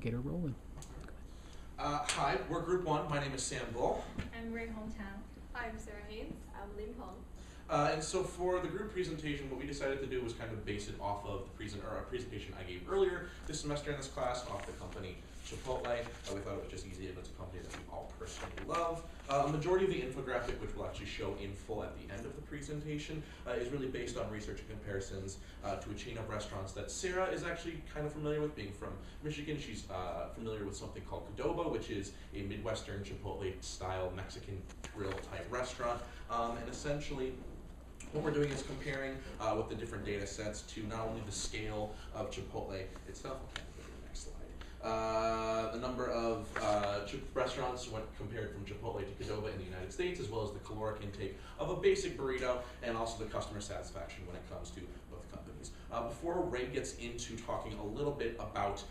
get her rolling. Hi, we're Group 1. My name is Sam Bull. I'm Ray Hometown. I'm Sarah Haynes. I'm Lim Peng. And so for the group presentation, what we decided to do was kind of base it off of a presentation I gave earlier this semester in this class off the company Chipotle. We thought it was just easy, and it's a company that we all personally love. A majority of the infographic, which we'll actually show in full at the end of the presentation, is really based on research and comparisons to a chain of restaurants that Sarah is actually kind of familiar with, being from Michigan. She's familiar with something called Qdoba, which is a Midwestern Chipotle-style Mexican grill-type restaurant. And essentially, what we're doing is comparing with the different data sets to not only the scale of Chipotle itself. Okay, go to the next slide. The number of restaurants when compared from Chipotle to Qdoba in the United States, as well as the caloric intake of a basic burrito, and also the customer satisfaction when it comes to both companies. Before Ray gets into talking a little bit about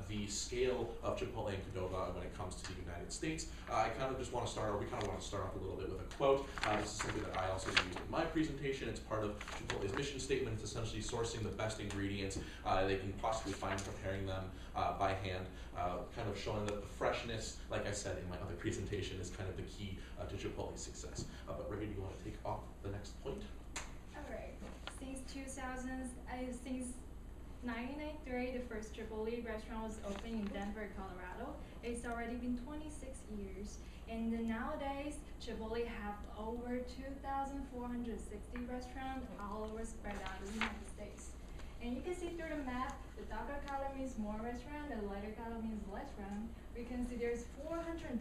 the scale of Chipotle and Qdoba when it comes to the United States, I kind of just want to start, or we kind of want to start off a little bit with a quote. This is something that I also used in my presentation. It's part of Chipotle's mission statement. It's essentially sourcing the best ingredients they can possibly find, preparing them by hand, kind of showing that the freshness, like I said in my other presentation, is kind of the key to Chipotle's success. But Ray, do you want to take off the next point? All right. Since 1993, the first Chipotle restaurant was opened in Denver, Colorado. It's already been 26 years. And nowadays, Chipotle have over 2,460 restaurants all over spread out in the United States. And you can see through the map, the darker color means more restaurant, the lighter color means less restaurant. We can see there's 412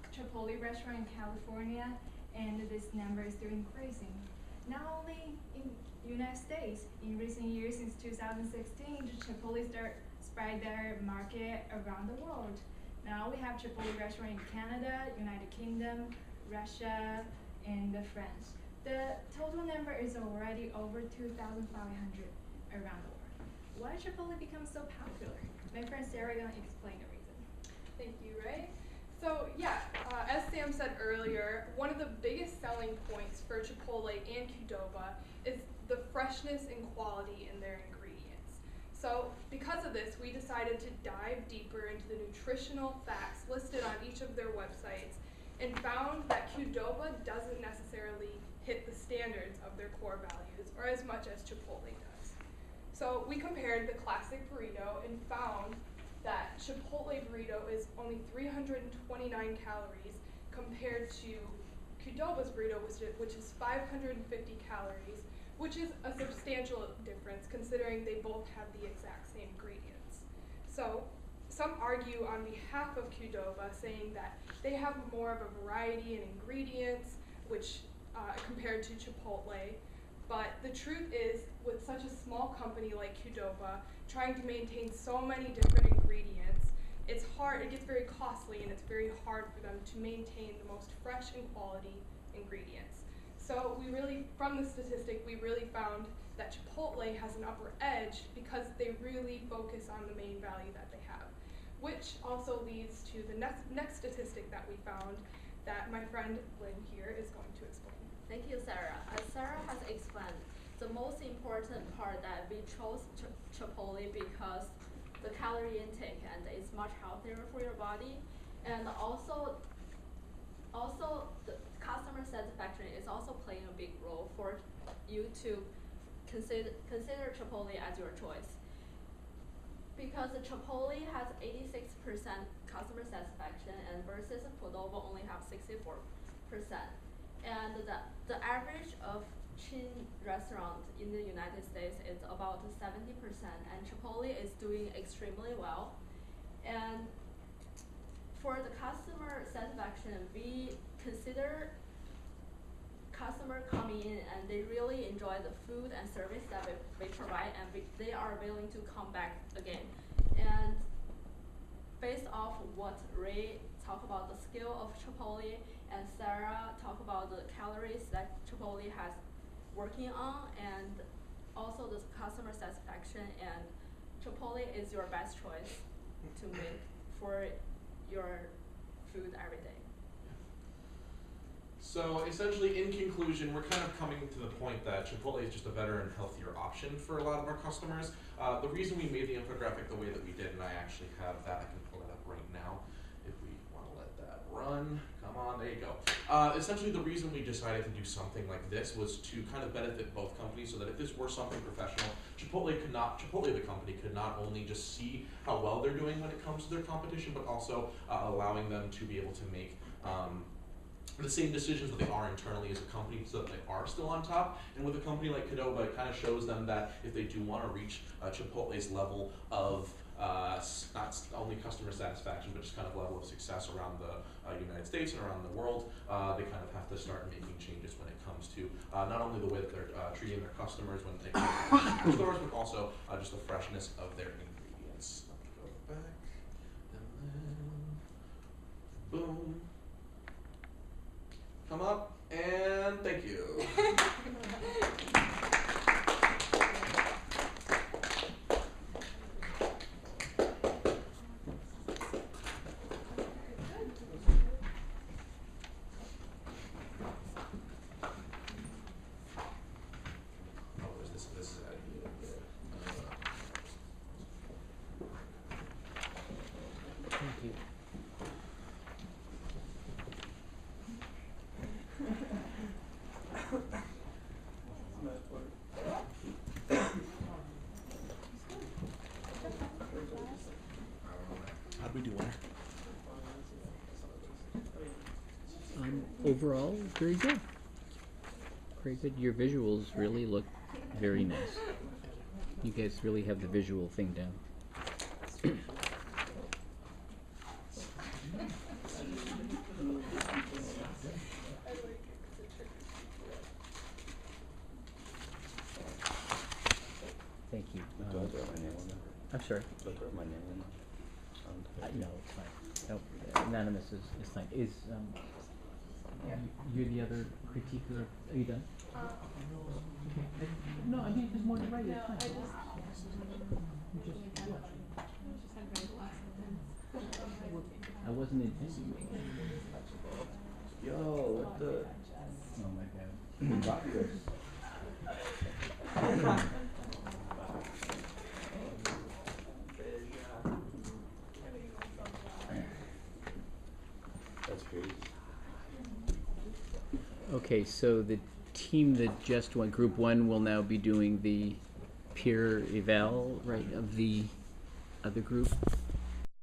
Chipotle restaurants in California, and this number is still increasing. Not only in United States, in recent years, since 2016, Chipotle spread their market around the world. Now we have Chipotle restaurants in Canada, United Kingdom, Russia, and France. The total number is already over 2,500 around the world. Why Chipotle become so popular? My friend Sarah gonna explain the reason. Thank you, Ray. So yeah, as Sam said earlier, one of the biggest selling points for Chipotle and Qdoba is the freshness and quality in their ingredients. So because of this, we decided to dive deeper into the nutritional facts listed on each of their websites and found that Qdoba doesn't necessarily hit the standards of their core values, or as much as Chipotle does. So we compared the classic burrito and found that Chipotle burrito is only 329 calories compared to Qdoba's burrito, which is 550 calories, which is a substantial difference considering they both have the exact same ingredients. So some argue on behalf of Qdoba, saying that they have more of a variety in ingredients, which compared to Chipotle. But the truth is, with such a small company like Qdoba, trying to maintain so many different ingredients, it's hard, it gets very costly, and it's very hard for them to maintain the most fresh and quality ingredients. So from the statistic, we really found that Chipotle has an upper edge because they really focus on the main value that they have, which also leads to the next statistic that we found that my friend Lynn here is going to explain. Thank you, Sarah. As Sarah has explained, the most important part that we chose Chipotle because the calorie intake and it's much healthier for your body, and also the customer satisfaction is also playing a big role for you to consider Chipotle as your choice. Because the Chipotle has 86% customer satisfaction, and versus Qdoba only have 64%. And the average of chain restaurants in the United States is about 70%, and Chipotle is doing extremely well. And for the customer satisfaction, we consider customer coming in and they really enjoy the food and service that we provide, and they are willing to come back again. And based off what Ray talked about the skill of Chipotle, and Sarah talked about the calories that Chipotle has working on, and also the customer satisfaction, and Chipotle is your best choice to make for your food every day. So essentially, in conclusion, we're kind of coming to the point that Chipotle is just a better and healthier option for a lot of our customers. The reason we made the infographic the way that we did, and I actually actually have that. I can pull that up right now if we want to let that run. Come on, there you go. Essentially, the reason we decided to do something like this was to kind of benefit both companies, so that if this were something professional, Chipotle the company, could not only just see how well they're doing when it comes to their competition, but also allowing them to be able to make the same decisions that they are internally as a company, so that they are still on top. And with a company like Qdoba, it kind of shows them that if they do want to reach Chipotle's level of not only customer satisfaction, but just kind of level of success around the United States and around the world, they kind of have to start making changes when it comes to not only the way that they're treating their customers when they come to stores, but also just the freshness of their ingredients. Let me go back, and then boom. Come up, and thank you. Thank you. How'd we do there? Overall, very good. Very good. Your visuals really look very nice. You guys really have the visual thing down. Thank you. Do I throw my name on there? I'm sorry. Do I throw my name on there? No, it's fine. No, anonymous is fine. Is you're the other critiquer? Are you done? Okay. No, I mean there's more to write. It's fine. I wasn't intending. Yo, what the? Oh my god. Who got this? That's crazy. Okay, so the team that just went, Group 1, will now be doing the peer eval, right, of the other group?